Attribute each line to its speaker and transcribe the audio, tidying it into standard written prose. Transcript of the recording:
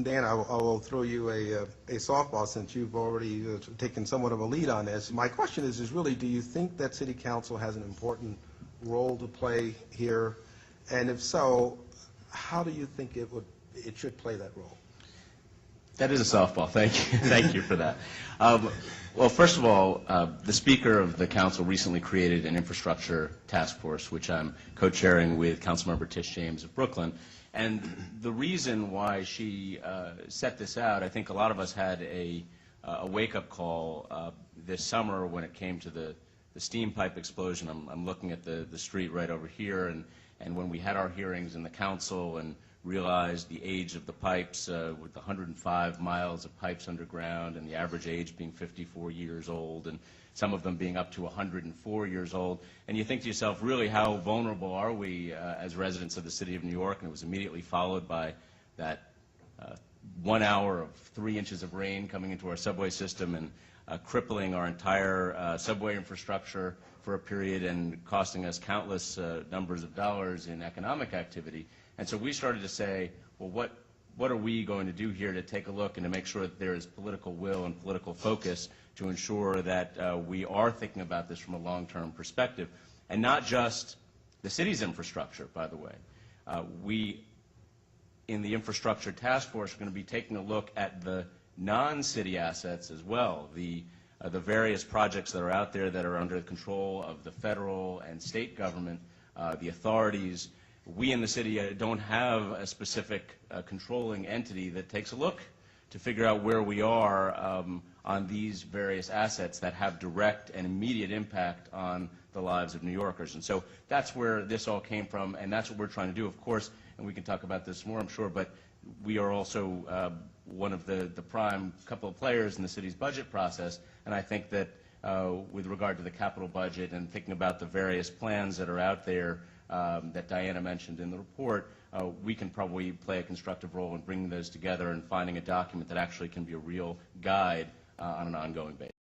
Speaker 1: Dan, I will throw you a softball since you've already taken somewhat of a lead on this. My question is really, do you think that City Council has an important role to play here? And if so, how do you think it should play that role?
Speaker 2: That is a softball. Thank you. Thank you for that. Well, first of all, the Speaker of the Council recently created an infrastructure task force, which I'm co-chairing with Councilmember Tish James of Brooklyn. And the reason why she set this out, I think a lot of us had a wake-up call this summer when it came to the steam pipe explosion. I'm looking at the street right over here, and when we had our hearings in the council and realized the age of the pipes with 105 miles of pipes underground and the average age being 54 years old and some of them being up to 104 years old. And you think to yourself, really, how vulnerable are we as residents of the city of New York? And it was immediately followed by that 1 hour of 3 inches of rain coming into our subway system and crippling our entire subway infrastructure for a period and costing us countless numbers of dollars in economic activity. And so we started to say, well, what are we going to do here to take a look and to make sure that there is political will and political focus to ensure that we are thinking about this from a long-term perspective, and not just the city's infrastructure, by the way. We, in the infrastructure task force, are going to be taking a look at the non-city assets as well, the various projects that are out there that are under the control of the federal and state government, the authorities. We in the city don't have a specific controlling entity that takes a look to figure out where we are on these various assets that have direct and immediate impact on the lives of New Yorkers. And so that's where this all came from, and that's what we're trying to do, of course, and we can talk about this more, I'm sure, but we are also one of the prime couple of players in the city's budget process, and I think that with regard to the capital budget and thinking about the various plans that are out there that Diana mentioned in the report, we can probably play a constructive role in bringing those together and finding a document that actually can be a real guide on an ongoing basis.